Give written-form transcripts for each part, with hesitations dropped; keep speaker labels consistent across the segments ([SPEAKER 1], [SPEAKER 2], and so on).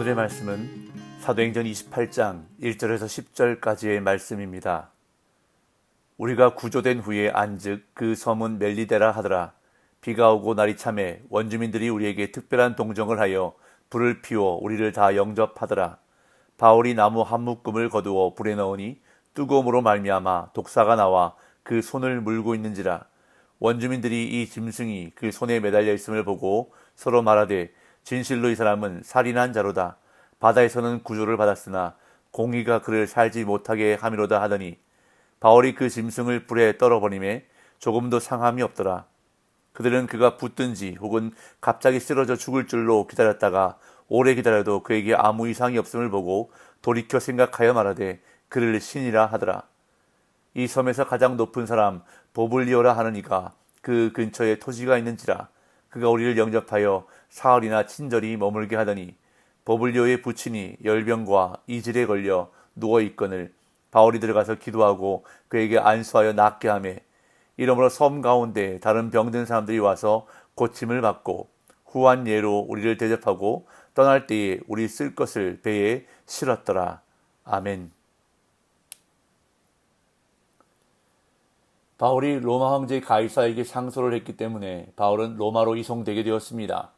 [SPEAKER 1] 오늘의 말씀은 사도행전 28장 1절에서 10절까지의 말씀입니다. 우리가 구조된 후에 안즉 그 섬은 멜리데라 하더라. 비가 오고 날이 참에 원주민들이 우리에게 특별한 동정을 하여 불을 피워 우리를 다 영접하더라. 바울이 나무 한 묶음을 거두어 불에 넣으니 뜨거움으로 말미암아 독사가 나와 그 손을 물고 있는지라. 원주민들이 이 짐승이 그 손에 매달려 있음을 보고 서로 말하되 진실로 이 사람은 살인한 자로다. 바다에서는 구조를 받았으나 공의가 그를 살지 못하게 함이로다 하더니 바울이 그 짐승을 불에 떨어버리매 조금도 상함이 없더라. 그들은 그가 붙든지 혹은 갑자기 쓰러져 죽을 줄로 기다렸다가 오래 기다려도 그에게 아무 이상이 없음을 보고 돌이켜 생각하여 말하되 그를 신이라 하더라. 이 섬에서 가장 높은 사람 보블리오라 하는 이가 그 근처에 토지가 있는지라. 그가 우리를 영접하여 사흘이나 친절히 머물게 하더니 보블리오의 부친이 열병과 이질에 걸려 누워있거늘 바울이 들어가서 기도하고 그에게 안수하여 낫게 하매 이러므로 섬 가운데 다른 병든 사람들이 와서 고침을 받고 후한 예로 우리를 대접하고 떠날 때에 우리 쓸 것을 배에 실었더라. 아멘. 바울이 로마 황제 가이사에게 상소를 했기 때문에 바울은 로마로 이송되게 되었습니다.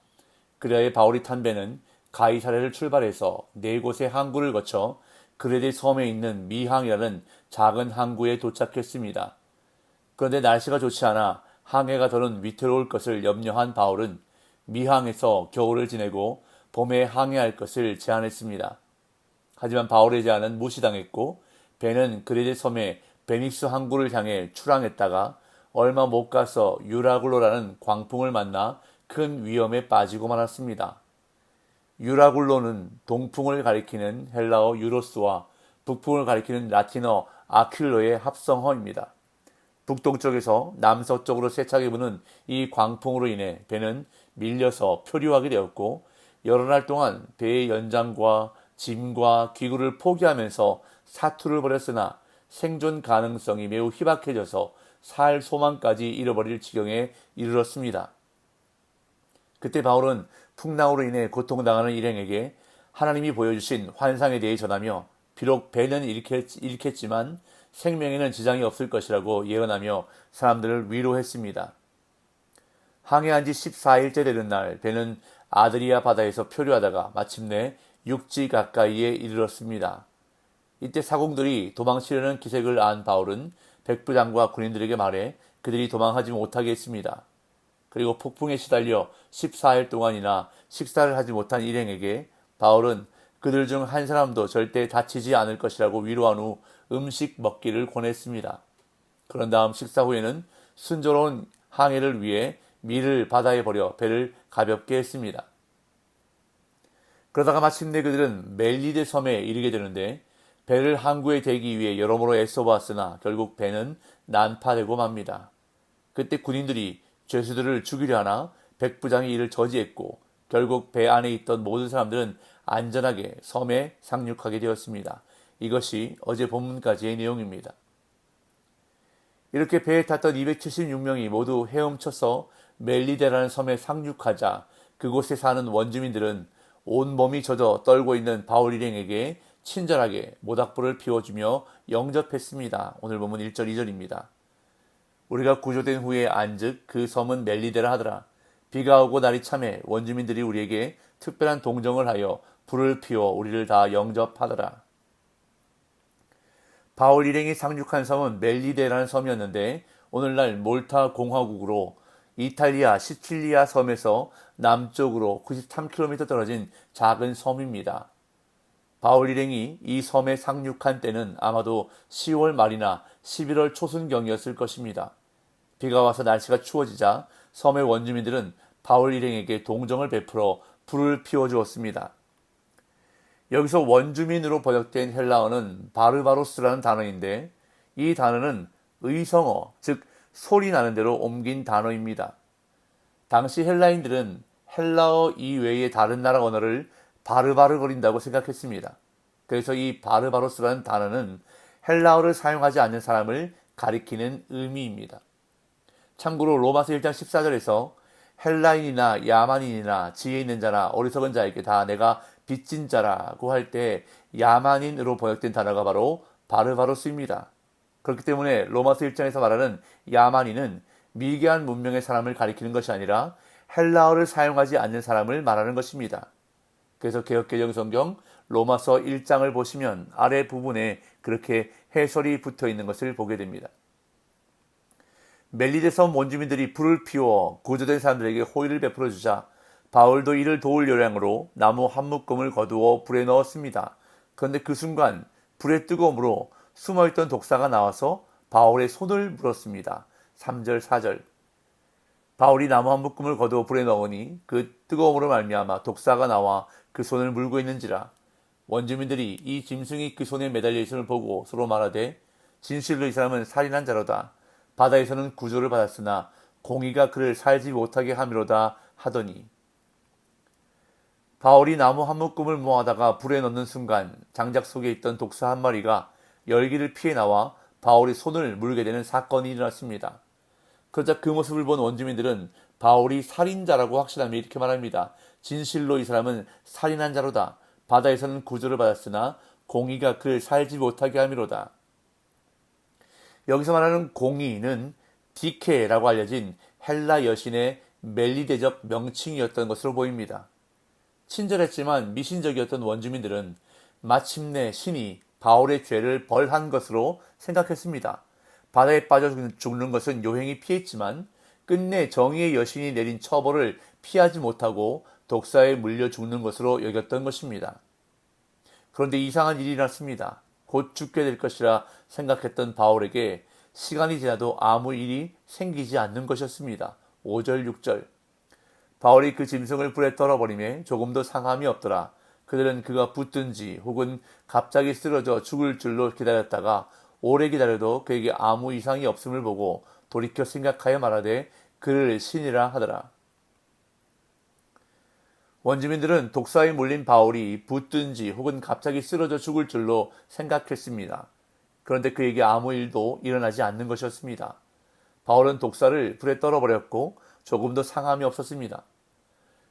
[SPEAKER 1] 그리하여 바울이 탄 배는 가이사랴를 출발해서 4곳의 항구를 거쳐 그레데 섬에 있는 미항이라는 작은 항구에 도착했습니다. 그런데 날씨가 좋지 않아 항해가 더는 위태로울 것을 염려한 바울은 미항에서 겨울을 지내고 봄에 항해할 것을 제안했습니다. 하지만 바울의 제안은 무시당했고 배는 그레데 섬의 베닉스 항구를 향해 출항했다가 얼마 못 가서 유라굴로라는 광풍을 만나 큰 위험에 빠지고 말았습니다. 유라굴로는 동풍을 가리키는 헬라어 유로스와 북풍을 가리키는 라틴어 아퀼로의 합성어입니다. 북동쪽에서 남서쪽으로 세차게 부는 이 광풍으로 인해 배는 밀려서 표류하게 되었고 여러 날 동안 배의 연장과 짐과 기구를 포기하면서 사투를 벌였으나 생존 가능성이 매우 희박해져서 살 소망까지 잃어버릴 지경에 이르렀습니다. 그때 바울은 풍랑으로 인해 고통당하는 일행에게 하나님이 보여주신 환상에 대해 전하며 비록 배는 잃겠지만 생명에는 지장이 없을 것이라고 예언하며 사람들을 위로했습니다. 항해한 지 14일째 되는 날 배는 아드리아 바다에서 표류하다가 마침내 육지 가까이에 이르렀습니다. 이때 사공들이 도망치려는 기색을 안 바울은 백부장과 군인들에게 말해 그들이 도망하지 못하게 했습니다. 그리고 폭풍에 시달려 14일 동안이나 식사를 하지 못한 일행에게 바울은 그들 중 한 사람도 절대 다치지 않을 것이라고 위로한 후 음식 먹기를 권했습니다. 그런 다음 식사 후에는 순조로운 항해를 위해 밀을 바다에 버려 배를 가볍게 했습니다. 그러다가 마침내 그들은 멜리데 섬에 이르게 되는데 배를 항구에 대기 위해 여러모로 애써보았으나 결국 배는 난파되고 맙니다. 그때 군인들이 죄수들을 죽이려 하나 백부장이 이를 저지했고 결국 배 안에 있던 모든 사람들은 안전하게 섬에 상륙하게 되었습니다. 이것이 어제 본문까지의 내용입니다. 이렇게 배에 탔던 276명이 모두 헤엄쳐서 멜리데라는 섬에 상륙하자 그곳에 사는 원주민들은 온몸이 젖어 떨고 있는 바울 일행에게 친절하게 모닥불을 피워주며 영접했습니다. 오늘 본문 1절 2절입니다. 우리가 구조된 후에 안즉 그 섬은 멜리데라 하더라. 비가 오고 날이 참에 원주민들이 우리에게 특별한 동정을 하여 불을 피워 우리를 다 영접하더라. 바울 일행이 상륙한 섬은 멜리데라는 섬이었는데 오늘날 몰타 공화국으로 이탈리아 시칠리아 섬에서 남쪽으로 93km 떨어진 작은 섬입니다. 바울 일행이 이 섬에 상륙한 때는 아마도 10월 말이나 11월 초순경이었을 것입니다. 비가 와서 날씨가 추워지자 섬의 원주민들은 바울 일행에게 동정을 베풀어 불을 피워주었습니다. 여기서 원주민으로 번역된 헬라어는 바르바로스라는 단어인데 이 단어는 의성어, 즉 소리 나는 대로 옮긴 단어입니다. 당시 헬라인들은 헬라어 이외의 다른 나라 언어를 바르바르거린다고 생각했습니다. 그래서 이 바르바로스라는 단어는 헬라어를 사용하지 않는 사람을 가리키는 의미입니다. 참고로 로마서 1장 14절에서 헬라인이나 야만인이나 지혜 있는 자나 어리석은 자에게 다 내가 빚진 자라고 할 때 야만인으로 번역된 단어가 바로 바르바로스입니다. 그렇기 때문에 로마서 1장에서 말하는 야만인은 미개한 문명의 사람을 가리키는 것이 아니라 헬라어를 사용하지 않는 사람을 말하는 것입니다. 그래서 개역개정 성경 로마서 1장을 보시면 아래 부분에 그렇게 해설이 붙어 있는 것을 보게 됩니다. 멜리데 섬 원주민들이 불을 피워 구조된 사람들에게 호의를 베풀어 주자 바울도 이를 도울 요량으로 나무 한 묶음을 거두어 불에 넣었습니다. 그런데 그 순간 불의 뜨거움으로 숨어있던 독사가 나와서 바울의 손을 물었습니다. 3절 4절 바울이 나무 한 묶음을 거두어 불에 넣으니 그 뜨거움으로 말미암아 독사가 나와 그 손을 물고 있는지라. 원주민들이 이 짐승이 그 손에 매달려 있음을 보고 서로 말하되 진실로 이 사람은 살인한 자로다. 바다에서는 구조를 받았으나 공의가 그를 살지 못하게 함이로다 하더니 바울이 나무 한 묶음을 모아다가 불에 넣는 순간 장작 속에 있던 독사 한 마리가 열기를 피해 나와 바울의 손을 물게 되는 사건이 일어났습니다. 그러자 그 모습을 본 원주민들은 바울이 살인자라고 확신하며 이렇게 말합니다. 진실로 이 사람은 살인한 자로다. 바다에서는 구조를 받았으나 공의가 그를 살지 못하게 함이로다. 여기서 말하는 공의는 디케라고 알려진 헬라 여신의 멜리데적 명칭이었던 것으로 보입니다. 친절했지만 미신적이었던 원주민들은 마침내 신이 바울의 죄를 벌한 것으로 생각했습니다. 바다에 빠져 죽는 것은 요행이 피했지만 끝내 정의의 여신이 내린 처벌을 피하지 못하고 독사에 물려 죽는 것으로 여겼던 것입니다. 그런데 이상한 일이 일어났습니다. 곧 죽게 될 것이라 생각했던 바울에게 시간이 지나도 아무 일이 생기지 않는 것이었습니다. 5절 6절 바울이 그 짐승을 불에 떨어버리매 조금도 상함이 없더라. 그들은 그가 붙든지 혹은 갑자기 쓰러져 죽을 줄로 기다렸다가 오래 기다려도 그에게 아무 이상이 없음을 보고 돌이켜 생각하여 말하되 그를 신이라 하더라. 원주민들은 독사에 물린 바울이 붙든지 혹은 갑자기 쓰러져 죽을 줄로 생각했습니다. 그런데 그에게 아무 일도 일어나지 않는 것이었습니다. 바울은 독사를 불에 떨어버렸고 조금도 상함이 없었습니다.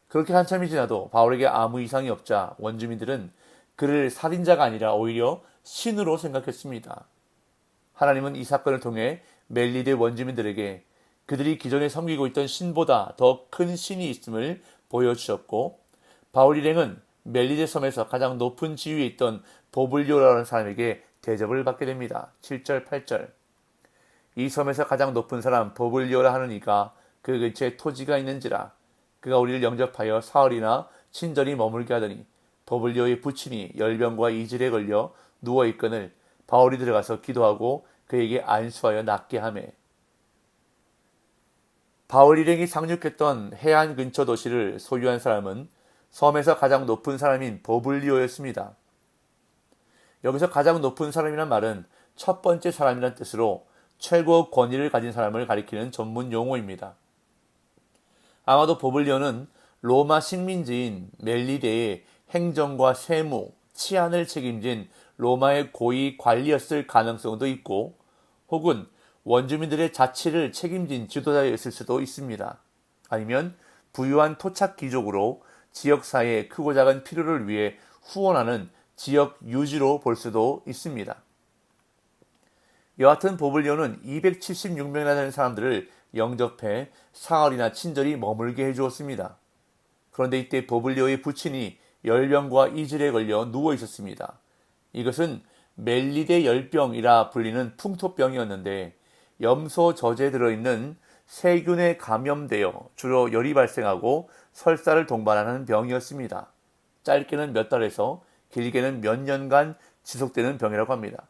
[SPEAKER 1] 그렇게 한참이 지나도 바울에게 아무 이상이 없자 원주민들은 그를 살인자가 아니라 오히려 신으로 생각했습니다. 하나님은 이 사건을 통해 멜리데 원주민들에게 그들이 기존에 섬기고 있던 신보다 더 큰 신이 있음을 보여주셨고 바울 일행은 멜리데 섬에서 가장 높은 지위에 있던 보블리오라는 사람에게 대접을 받게 됩니다. 7절 8절 이 섬에서 가장 높은 사람 보블리오라 하는 이가 그 근처에 토지가 있는지라 그가 우리를 영접하여 사흘이나 친절히 머물게 하더니 보블리오의 부친이 열병과 이질에 걸려 누워있거늘 바울이 들어가서 기도하고 그에게 안수하여 낫게 하매 바울 일행이 상륙했던 해안 근처 도시를 소유한 사람은 섬에서 가장 높은 사람인 보블리오였습니다. 여기서 가장 높은 사람이란 말은 첫 번째 사람이란 뜻으로 최고 권위를 가진 사람을 가리키는 전문 용어입니다. 아마도 보블리오는 로마 식민지인 멜리데의 행정과 세무, 치안을 책임진 로마의 고위 관리였을 가능성도 있고 혹은 원주민들의 자치를 책임진 지도자였을 수도 있습니다. 아니면 부유한 토착 귀족으로 지역사회의 크고 작은 필요를 위해 후원하는 지역 유지로 볼 수도 있습니다. 여하튼 보블리오는 276명이나 되는 사람들을 영접해 사흘이나 친절히 머물게 해주었습니다. 그런데 이때 보블리오의 부친이 열병과 이질에 걸려 누워 있었습니다. 이것은 멜리데 열병이라 불리는 풍토병이었는데 염소 젖에 들어있는 세균에 감염되어 주로 열이 발생하고 설사를 동반하는 병이었습니다. 짧게는 몇 달에서 길게는 몇 년간 지속되는 병이라고 합니다.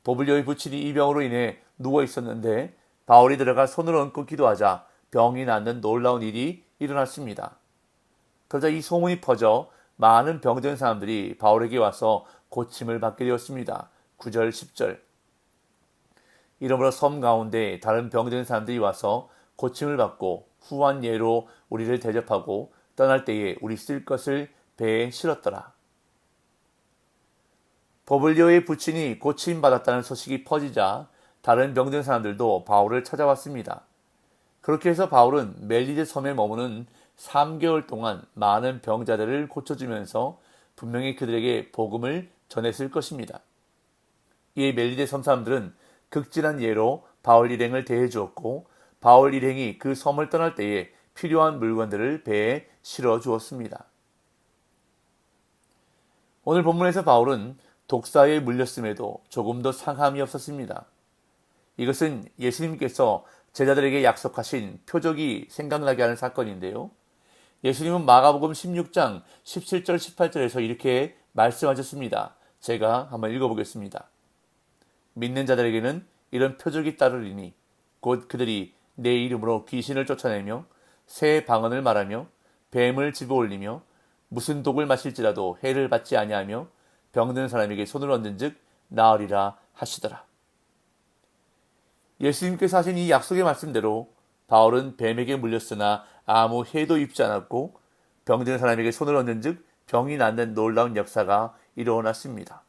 [SPEAKER 1] 보블리오의 부친이 이 병으로 인해 누워 있었는데 바울이 들어가 손을 얹고 기도하자 병이 낫는 놀라운 일이 일어났습니다. 그러자 이 소문이 퍼져 많은 병든 사람들이 바울에게 와서 고침을 받게 되었습니다. 9절 10절 이러므로 섬 가운데 다른 병든 사람들이 와서 고침을 받고 후한 예로 우리를 대접하고 떠날 때에 우리 쓸 것을 배에 실었더라. 보블리오의 부친이 고침받았다는 소식이 퍼지자 다른 병든 사람들도 바울을 찾아왔습니다. 그렇게 해서 바울은 멜리데 섬에 머무는 3개월 동안 많은 병자들을 고쳐주면서 분명히 그들에게 복음을 전했을 것입니다. 이에 멜리데 섬 사람들은 극진한 예로 바울 일행을 대해 주었고 바울 일행이 그 섬을 떠날 때에 필요한 물건들을 배에 실어 주었습니다. 오늘 본문에서 바울은 독사에 물렸음에도 조금도 상함이 없었습니다. 이것은 예수님께서 제자들에게 약속하신 표적이 생각나게 하는 사건인데요. 예수님은 마가복음 16장 17절 18절에서 이렇게 말씀하셨습니다. 제가 한번 읽어보겠습니다. 믿는 자들에게는 이런 표적이 따르리니 곧 그들이 내 이름으로 귀신을 쫓아내며 새 방언을 말하며 뱀을 집어올리며 무슨 독을 마실지라도 해를 받지 아니하며 병든 사람에게 손을 얹은즉 나으리라 하시더라. 예수님께서 하신 이 약속의 말씀대로 바울은 뱀에게 물렸으나 아무 해도 입지 않았고 병든 사람에게 손을 얹은즉 병이 낫는 놀라운 역사가 일어났습니다.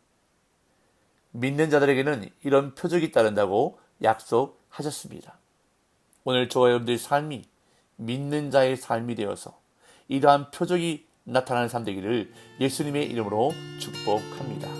[SPEAKER 1] 믿는 자들에게는 이런 표적이 따른다고 약속하셨습니다. 오늘 저와 여러분들의 삶이 믿는 자의 삶이 되어서 이러한 표적이 나타나는 삶 되기를 예수님의 이름으로 축복합니다.